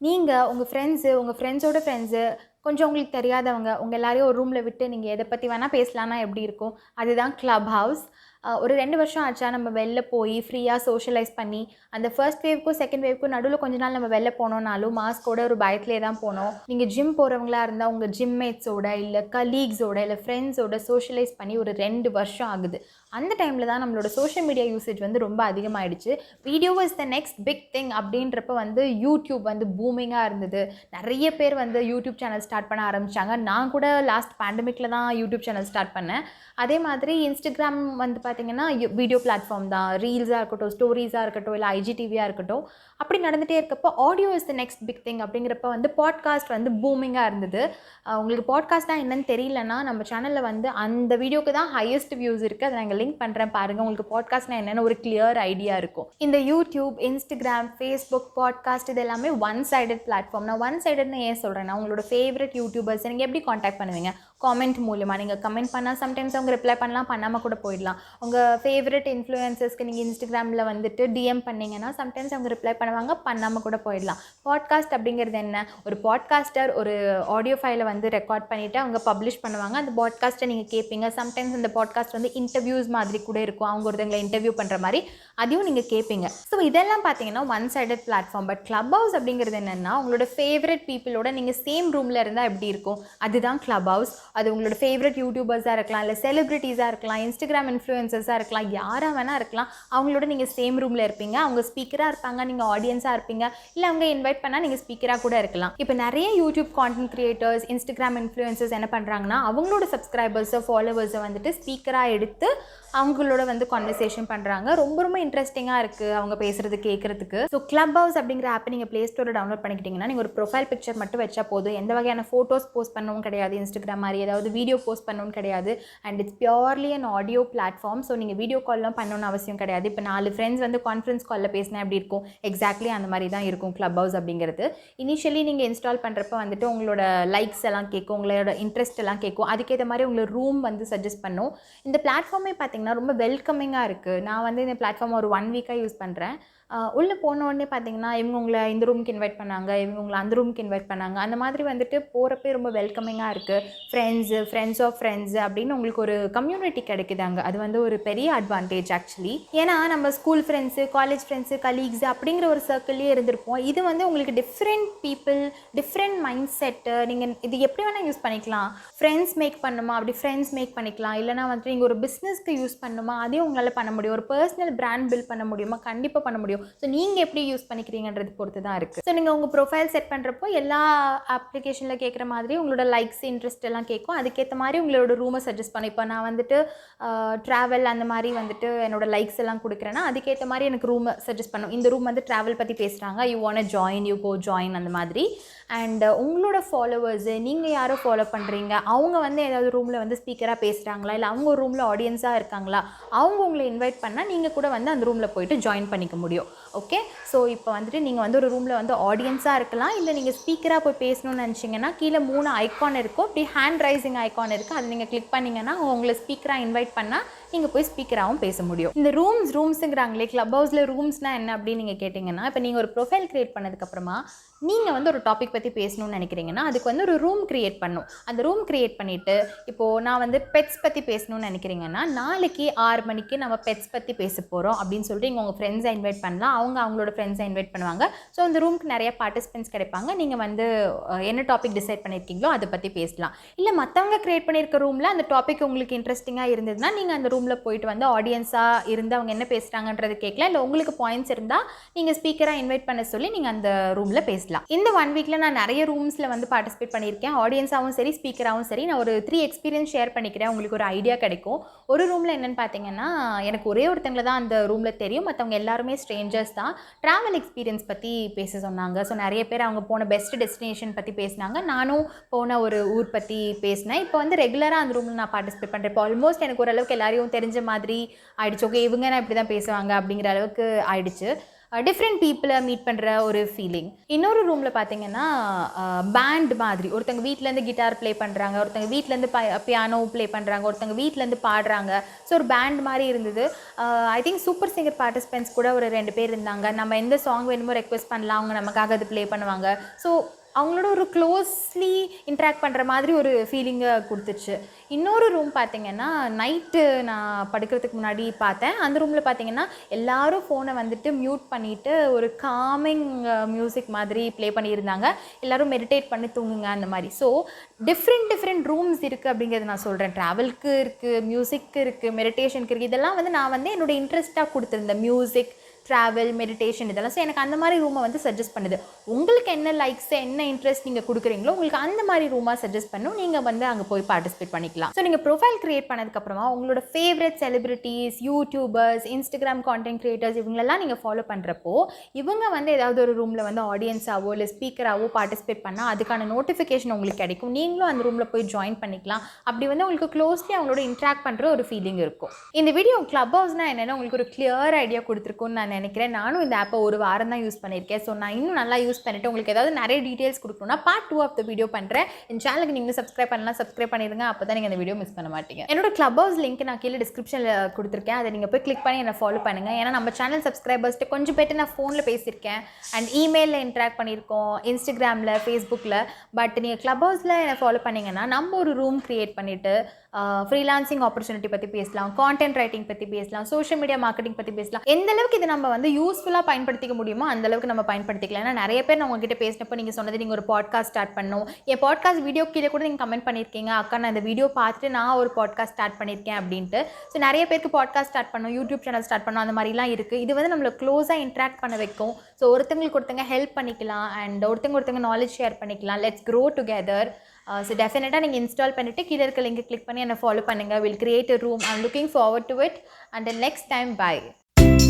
நீங்கள் உங்கள் ஃப்ரெண்ட்ஸு உங்கள் ஃப்ரெண்ட்ஸோட ஃப்ரெண்ட்ஸு கொஞ்சம் உங்களுக்கு தெரியாதவங்க உங்கள் எல்லாரையும் ஒரு ரூமில் விட்டு நீங்கள் எதை பற்றி வேணால் பேசலான்னா எப்படி இருக்கும்? அதுதான் க்ளப் ஹவுஸ். ஒரு 2 வருஷம் ஆச்சா நம்ம வெளில போய் ஃப்ரீயாக சோஷியலைஸ் பண்ணி அந்த ஃபர்ஸ்ட் வேவ்க்கும் செகண்ட் வேவ்க்கும் நடுவில் கொஞ்ச நாள் நம்ம வெளில போனோம்னாலும் மாஸ்க்கோட ஒரு பயத்திலே தான் போனோம். நீங்கள் ஜிம் போகிறவங்களா இருந்தால் உங்கள் ஜிம்மேட்ஸோட இல்லை கலீக்ஸோட இல்லை ஃப்ரெண்ட்ஸோட சோஷியலைஸ் பண்ணி ஒரு 2 வருஷம் ஆகுது. அந்த டைமில் தான் நம்மளோட சோஷியல் மீடியா யூசேஜ் வந்து ரொம்ப அதிகமாகிடுச்சு. Video is the next big thing அப்படின்றப்ப வந்து யூடியூப் வந்து பூமிங்காக இருந்தது. நிறைய பேர் வந்து யூடியூப் சேனல் ஸ்டார்ட் பண்ண ஆரம்பித்தாங்க. நான் கூட லாஸ்ட் பேண்டமிக்கில் தான் யூடியூப் சேனல் ஸ்டார்ட் பண்ணேன். அதே மாதிரி இன்ஸ்டாகிராம் வந்து பார்த்திங்கன்னா வீடியோ பிளாட்ஃபார்ம் தான். ரீல்ஸாக இருக்கட்டும், ஸ்டோரிஸாக இருக்கட்டும், இல்லை ஐஜிடிவியாக இருக்கட்டும், அப்படி நடந்துகிட்டே இருக்கப்போ audio is the next big thing அப்படிங்கிறப்ப வந்து பாட்காஸ்ட் வந்து பூமிங்காக இருந்தது. உங்களுக்கு பாட்காஸ்ட்னால் என்னன்னு தெரியலன்னா நம்ம சேனலில் வந்து அந்த வீடியோக்கு தான் ஹையஸ்ட் வியூஸ் இருக்குது. அதை நாங்கள் லிங்க் பண்ணுறேன் பாருங்கள். உங்களுக்கு பாட்காஸ்ட்னால் என்னென்னு ஒரு கிளியர் ஐடியா இருக்கும். இந்த யூடியூப், இன்ஸ்டாகிராம், ஃபேஸ்புக், பாட்காஸ்ட் இது எல்லாமே ஒன் சைடட் பிளாட்ஃபார்ம். நான் ஒன் சைடட்னு ஏன் சொல்கிறேன்னா, உங்களோட ஃபேவரட் யூடியூபர்ஸ் நீங்கள் எப்படி காண்டாக்ட் பண்ணுவீங்க? காமெண்ட் மூலமாக. நீங்கள் கமெண்ட் பண்ணால் சம்டைம்ஸ் அவங்க ரிப்ளை பண்ணலாம், பண்ணாமல் கூட போயிடலாம். உங்கள் ஃபேவரட் இன்ஃப்ளூயன்சர்ஸ்க்கு நீங்கள் இன்ஸ்டாகிராமில் வந்துட்டு டிஎம் பண்ணிங்கன்னா சம்டைம்ஸ் அவங்க ரிப்ளை பண்ணுவாங்க, பண்ணாமல் கூட போயிடலாம். பாட்காஸ்ட் அப்படிங்கிறது என்ன? ஒரு பாட்காஸ்டர் ஒரு ஆடியோ ஃபைலை வந்து ரெக்கார்ட் பண்ணிவிட்டு அவங்க பப்ளிஷ் பண்ணுவாங்க. அந்த பாட்காஸ்ட்டை நீங்கள் கேட்பீங்க. சம்டைம்ஸ் அந்த பாட்காஸ்ட் வந்து இன்டர்வியூஸ் மாதிரி கூட இருக்கும். அவங்க ஒருத்தங்களை இன்டர்வியூ பண்ணுற மாதிரி அதையும் நீங்கள் கேட்பீங்க. ஸோ இதெல்லாம் பார்த்தீங்கன்னா one sided platform. But club house அப்படிங்கிறது என்னென்னா, உங்களோட ஃபேவரட் பீப்புளோட நீங்கள் சேம் ரூமில் இருந்தால் எப்படி இருக்கும்? அதுதான் க்ளப் ஹவுஸ். அது உங்களோட ஃபேவரட் யூடியூபர்ஸாக இருக்கலாம், இல்லை செலிப்ரிட்டிஸாக இருக்கலாம், இன்ஸ்டாகிராம் இன்ஃப்ளூயன்சர்ஸாக இருக்கலாம், யாராக வேணால் இருக்கலாம். அவங்களோட நீங்கள் சேம் ரூமில் இருப்பீங்க. அவங்க ஸ்பீக்கராக இருப்பாங்க, நீங்கள் ஆடியன்ஸாக இருப்பீங்க. இல்லை அவங்க இன்வைட் பண்ணால் நீங்கள் ஸ்பீக்கராக கூட இருக்கலாம். இப்போ நிறைய YouTube content creators, Instagram influencers என்ன பண்ணுறாங்கன்னா, அவங்களோட சப்ஸ்கிரைபர்ஸை ஃபாலோவர்ஸை வந்துட்டு ஸ்பீக்கராக எடுத்து அவங்களோட வந்து கான்வர்சேஷன் பண்ணுறாங்க. ரொம்ப ரொம்ப இன்ட்ரெஸ்டிங்காக இருக்குது அவங்க பேசுகிறது கேட்குறதுக்கு. ஸோ க்ளப் ஹவுஸ் அப்படிங்கிற ஆப்பை நீங்கள் ப்ளே ஸ்டோரில் டவுன்லோட் பண்ணிக்கிட்டிங்கன்னா நீங்கள் ஒரு ப்ரொஃபைல் பிக்சர் மட்டும் வச்சா போதும். எந்த வகையான ஃபோட்டோஸ் போஸ்ட் பண்ணவும் கிடையாது, இன்ஸ்டாகிராம் மாதிரி ஏதாவது வீடியோ போஸ்ட் பண்ணவும் கிடையாது. And it's purely an audio platform. So நீங்கள் வீடியோ கால்லாம் பண்ணணும்னு அவசியம் கிடையாது. இப்போ 4 ஃப்ரெண்ட்ஸ் வந்து கான்ஃபரன்ஸ் காலில் பேசினா எப்படி இருக்கும்? எக்ஸாக்ட்லி அந்த மாதிரி தான் இருக்கும் க்ளப் ஹவுஸ் அப்படிங்கிறது. இனிஷியலி நீங்கள் இன்ஸ்டால் பண்ணுறப்ப வந்துட்டு உங்களோட லைக்ஸ் எல்லாம் கேட்கும், உங்களோட இன்ட்ரெஸ்ட் எல்லாம் கேட்கும். அதுக்கேற்ற மாதிரி உங்களோட ரூம் வந்து சஜஸ்ட் பண்ணும். இந்த பிளாட்ஃபார்மே பார்த்தீங்கன்னா ரொம்ப வெல்கமிங்காக இருக்குது. நான் வந்து இந்த பிளாட்ஃபார்ம் ஒரு 1 வீக்காக யூஸ் பண்ணுறேன். உள்ளே போன உடனே பார்த்தீங்கன்னா இவங்க உங்களை இந்த ரூமுக்கு இன்வைட் பண்ணாங்க, இவங்க உங்களை அந்த ரூமுக்கு இன்வைட் பண்ணாங்க. அந்த மாதிரி வந்துட்டு போகிறப்பே ரொம்ப வெல்கமிங்காக இருக்குது. ஃப்ரெண்ட்ஸ் ஆஃப் ஃப்ரெண்ட்ஸ் அப்படின்னு உங்களுக்கு ஒரு கம்யூனிட்டி கிடைக்குது அங்கே. அது வந்து ஒரு பெரிய அட்வான்டேஜ் ஆக்சுவலி. ஏன்னா நம்ம school friends, college friends, colleagues அப்படிங்கிற ஒரு சர்க்கிள்லேயே இருந்திருப்போம். இது வந்து உங்களுக்கு different people, different mind set. நீங்கள் இது எப்படி வேணால் யூஸ் பண்ணிக்கலாம். ஃப்ரெண்ட்ஸ் மேக் பண்ணுமா, அப்படி ஃப்ரெண்ட்ஸ் மேக் பண்ணிக்கலாம். இல்லைனா வந்துட்டு நீங்கள் ஒரு பிஸ்னஸ்க்கு யூஸ் பண்ணுமா, அதையும் உங்களால் பண்ண முடியும். ஒரு பர்சனல் பிராண்ட் பில்ட் பண்ண முடியுமா, கண்டிப்பாக பண்ண முடியும். ஸோ நீங்கள் எப்படி யூஸ் பண்ணிக்கிறீங்கன்றது பொறுத்து தான் இருக்குது. ஸோ நீங்கள் உங்கள் ப்ரொஃபைல் செட் பண்ணுறப்போ எல்லா அப்ளிகேஷனில் கேட்குற மாதிரி உங்களோட லைக்ஸ், இன்ட்ரெஸ்ட் எல்லாம் கேட்கும். அதுக்கேற்ற மாதிரி உங்களோட ரூமை சஜஸ்ட் பண்ணி, இப்போ நான் வந்துட்டு ட்ராவல் அந்த மாதிரி வந்துட்டு என்னோட லைக்ஸ் எல்லாம் கொடுக்குறேன்னா அதுக்கேற்ற மாதிரி எனக்கு ரூமை சஜஸ்ட் பண்ணும். இந்த ரூம் வந்து ட்ராவல் பற்றி பேசுகிறாங்க, you want join, you go join அந்த மாதிரி. அண்ட் உங்களோட ஃபாலோவர்ஸு, நீங்கள் யாரோ ஃபாலோ பண்ணுறீங்க, அவங்க வந்து ஏதாவது ரூமில் வந்து ஸ்பீக்கராக பேசுகிறாங்களா, இல்லை அவங்க ஒரு ரூமில் ஆடியன்ஸாக இருக்காங்களா, அவங்க உங்களை இன்வைட் பண்ணால் நீங்கள் கூட வந்து அந்த ரூமில் போயிட்டு ஜாயின் பண்ணிக்க முடியும். ஓகே, ஸோ இப்போ வந்துட்டு நீங்கள் வந்து ஒரு ரூமில் வந்து ஆடியன்ஸாக இருக்கலாம், இல்லை நீங்கள் ஸ்பீக்கராக போய் பேசணும்னு நினச்சிங்கன்னா கீழே 3 ஐக்கான் இருக்கும். அப்படி ஹேண்ட் ரைசிங் ஐக்கான் இருக்குது, அது நீங்கள் கிளிக் பண்ணிங்கன்னா உங்களை ஸ்பீக்கராக இன்வைட் பண்ணால் நீங்கள் போய் ஸ்பீக்கராகவும் பேச முடியும். இந்த ரூம்ஸுங்கிறாங்களே, க்ளப் ஹவுஸில் ரூம்ஸ்னால் என்ன அப்படின்னு நீங்கள் கேட்டிங்கன்னா, இப்போ நீங்கள் ஒரு ப்ரொஃபைல் க்ரியேட் பண்ணதுக்கப்புறமா நீங்கள் வந்து ஒரு டாபிக் பற்றி பேசணும்னு நினைக்கிறீங்கன்னா அதுக்கு வந்து ஒரு ரூம் க்ரியேட் பண்ணணும். அந்த ரூம் க்ரியேட் பண்ணிவிட்டு, இப்போது நான் வந்து பெட்ஸ் பற்றி பேசணும்னு நினைக்கிறீங்கன்னா நாளைக்கு 6 மணிக்கு நம்ம பெட்ஸ் பற்றி பேச போகிறோம் அப்படின்னு சொல்லிட்டு நீங்கள் உங்கள் ஃப்ரெண்ட்ஸை இன்வைட் பண்ணலாம். அவங்க அவங்களோட ஃப்ரெண்ட்ஸை இன்வைட் பண்ணுவாங்க. ஸோ அந்த ரூமுக்கு நிறைய பார்ட்டிசிபென்ட்ஸ் கிடைப்பாங்க. நீங்கள் வந்து என்ன டாபிக் டிசைட் பண்ணியிருக்கீங்களோ அதை பற்றி பேசலாம். இல்லை மற்றவங்க க்ரியேட் பண்ணியிருக்க ரூமில் அந்த டாபிக் உங்களுக்கு இன்ட்ரெஸ்டிங்காக இருந்ததுன்னா நீங்கள் அந்த ரூமில் போயிட்டு வந்து ஆடியன்ஸாக இருந்து அவங்க என்ன பேசுகிறாங்கன்றது கேட்கலாம். இல்லை உங்களுக்கு பாயிண்ட்ஸ் இருந்தால் நீங்கள் ஸ்பீக்கராக இன்வைட் பண்ண சொல்லி நீங்கள் அந்த ரூமில் பேசலாம். இந்த 1 வீக்கில் நான் நிறைய ரூம்ஸில் வந்து பார்ட்டிசிபேட் பண்ணியிருக்கேன். ஆடியன்ஸாகவும் சரி, ஸ்பீக்கராகவும் சரி. நான் ஒரு 3 எக்ஸ்பீரியன்ஸ் ஷேர் பண்ணிக்கிறேன், உங்களுக்கு ஒரு ஐடியா கிடைக்கும். ஒரு ரூமில் என்னென்னு பார்த்தீங்கன்னா, எனக்கு ஒரே ஒருத்தங்களை தான் அந்த ரூமில் தெரியும், மற்றவங்க எல்லாருமே ஸ்ட்ரேஞ்சர்ஸ் தான். ட்ராவல் எக்ஸ்பீரியன்ஸ் பற்றி பேச சொன்னாங்க. ஸோ நிறைய பேர் அவங்க போன பெஸ்ட் டெஸ்டினேஷன் பற்றி பேசினாங்க. நானும் போன ஒரு ஊர் பற்றி பேசினேன். இப்போ வந்து ரெகுலராக அந்த ரூமில் நான் பார்ட்டிசிபேட் பண்ணுறேன். இப்போ ஆல்மோஸ்ட் எனக்கு ஓரளவுக்கு எல்லாரையும் தெரிஞ்ச மாதிரி ஆயிடுச்சு. ஓகே, இவங்க நான் இப்படி தான் பேசுவாங்க அப்படிங்கிற அளவுக்கு ஆயிடுச்சு. டிஃப்ரெண்ட் பீப்புளை மீட் பண்ணுற ஒரு ஃபீலிங். இன்னொரு ரூமில் பார்த்தீங்கன்னா பேண்ட் மாதிரி, ஒருத்தங்க வீட்டிலேருந்து கிட்டார் ப்ளே பண்ணுறாங்க, ஒருத்தங்க வீட்டிலேருந்து பியானோ ப்ளே பண்ணுறாங்க, ஒருத்தங்க வீட்டிலேருந்து பாடுறாங்க. ஸோ ஒரு பேண்ட் மாதிரி இருந்தது. I think super singer participants கூட ஒரு 2 பேர் இருந்தாங்க. நம்ம எந்த சாங் வேணுமோ ரெக்வெஸ்ட் பண்ணலாம், அவங்க நமக்காக அது ப்ளே பண்ணுவாங்க. ஸோ அவங்களோட ஒரு க்ளோஸ்லி இன்ட்ராக்ட் பண்ணுற மாதிரி ஒரு ஃபீலிங்கை கொடுத்துச்சு. இன்னொரு ரூம் பார்த்திங்கன்னா நைட்டு நான் படுக்கிறதுக்கு முன்னாடி பார்த்தேன். அந்த ரூமில் பார்த்திங்கன்னா எல்லோரும் ஃபோனை வந்துட்டு மியூட் பண்ணிவிட்டு ஒரு காமிங் மியூசிக் மாதிரி ப்ளே பண்ணியிருந்தாங்க. எல்லோரும் மெடிடேட் பண்ணி தூங்குங்க அந்த மாதிரி. ஸோ டிஃப்ரெண்ட் ரூம்ஸ் இருக்குது அப்படிங்கிறது நான் சொல்கிறேன். ட்ராவலுக்கு இருக்குது, மியூசிக்கு இருக்குது, மெடிடேஷனுக்கு இருக்குது. இதெல்லாம் வந்து நான் வந்து என்னோடய இன்ட்ரெஸ்ட்டாக கொடுத்துருந்தேன். மியூசிக், ட்ராவல், மெடிடேஷன் இதெல்லாம். ஸோ எனக்கு அந்த மாதிரி ரூமை வந்து சஜஸ்ட் பண்ணுது. உங்களுக்கு என்ன லைக்ஸ், என்ன இன்ட்ரெஸ்ட் நீங்கள் கொடுக்குறீங்களோ உங்களுக்கு அந்த மாதிரி ரூமாக சஜஸ்ட் பண்ணும். நீங்கள் வந்து அங்கே போய் பார்ட்டிசிபேட் பண்ணிக்கலாம். ஸோ நீங்கள் ப்ரொஃபைல் க்ரியேட் பண்ணதுக்கப்புறமா உங்களோட favourite celebrities, YouTubers, Instagram content creators இவங்களெல்லாம் நீங்கள் ஃபாலோ பண்ணுறப்போ இவங்க வந்து ஏதாவது ஒரு ரூமில் வந்து ஆடியன்ஸாவோ இல்லை ஸ்பீக்கராகவோ பார்ட்டிசிபேட் பண்ணால் அதுக்கான நோட்டிஃபிகேஷன் உங்களுக்கு கிடைக்கும். நீங்களும் அந்த ரூமில் போய் ஜாயின் பண்ணிக்கலாம். அப்படி வந்து உங்களுக்கு க்ளோஸ்லி அவங்களோட இன்ட்ராக்ட் பண்ணுற ஒரு ஃபீலிங் இருக்கும். இந்த வீடியோ கிளப் ஹவுஸ்னால் என்னென்னா உங்களுக்கு ஒரு கிளியர் ஐடியா கொடுத்துருக்குன்னு நான் நினைக்கிறேன். நானும் இந்த ஆப்பை ஒரு வாரம் தான் யூஸ் பண்ணியிருக்கேன். ஸோ நான் இன்னும் நல்லா யூஸ் பண்ணிவிட்டு உங்களுக்கு ஏதாவது நிறைய டீட்டெயில்ஸ் கொடுக்கணும்னா பார்ட் 2 ஆஃப் த வீடியோ பண்ணுறேன். என் சேனலுக்கு நீங்கள் சப்ஸ்கிரைப் பண்ணலாம், சப்ஸ்கிரைப் பண்ணிடுங்க. அப்போ தான் நீங்கள் இந்த வீடியோ மிஸ் பண்ண மாட்டீங்க. என்னோட கிளப் ஹவுஸ் லிங்க் நான் கீழே டிஸ்கிரிப்ஷனில் கொடுத்துருக்கேன். அதை நீங்கள் போய் கிளிக் பண்ணி என்னை ஃபாலோ பண்ணுங்கள். ஏன்னா நம்ம சேனல் சப்ஸ்கிரைபர்ஸ்ட்டு கொஞ்சம் பேர்ட்டு நான் ஃபோனில் பேசியிருக்கேன் அண்ட் இமெயிலில் இன்ட்ராக்ட் பண்ணியிருக்கோம், இன்ஸ்டாகிராமில், ஃபேஸ்புக்கில். பட் நீங்கள் கிளப் ஹவுஸில் என்னை ஃபாலோ பண்ணிங்கன்னா நம்ம ஒரு ரூம் க்ரியேட் பண்ணிவிட்டு ஃப்ரீலான்சிங் ஆப்பர்ச்சுனிட்டி பற்றி பேசலாம், கான்டென்ட் ரைட்டிங் பற்றி பேசலாம், சோஷியல் மீடியா மார்க்கெட்டிங் பற்றி பேசலாம். எந்த அளவுக்கு இதை நம்ம வந்து யூஸ்ஃபுல்லாக பயன்படுத்திக்க முடியுமோ அந்த அளவுக்கு நம்ம பயன்படுத்திக்கலாம். ஏன்னா நிறைய பேர் நான் உங்ககிட்ட பேசினப்போ நீங்கள் சொன்னது நீங்கள் ஒரு பாட்காஸ்ட் ஸ்டார்ட் பண்ணணும். என் பாட்காஸ்ட் வீடியோ கீழே கூட நீங்கள் கமெண்ட் பண்ணியிருக்கீங்க, அக்கா நான் இந்த வீடியோ பார்த்துட்டு நான் ஒரு பாட்காஸ்ட் ஸ்டார்ட் பண்ணியிருக்கேன் அப்படின்ட்டு. ஸோ நிறைய பேருக்கு பாட்காஸ்ட் ஸ்டார்ட் பண்ணணும், யூடியூப் சேனல் ஸ்டார்ட் பண்ணணும், அந்த மாதிரிலாம் இருக்குது. இது வந்து நம்மளை க்ளோஸாக இன்ட்ராக்ட் பண்ண வைக்கும். ஸோ ஒருத்தங்களுக்கு ஹெல்ப் பண்ணிக்கலாம் அண்ட் ஒருத்தங்க நாலேஜ் ஷேர் பண்ணிக்கலாம். Let's grow together. ஸோ டெஃபினட்டாக நீங்கள் இன்ஸ்டால் பண்ணிவிட்டு கீழே இருக்க லிங்க் கிளிக் பண்ணி என்னை ஃபாலோ பண்ணுங்கள். Will create a room. I'm looking forward to it. Until next time, bye.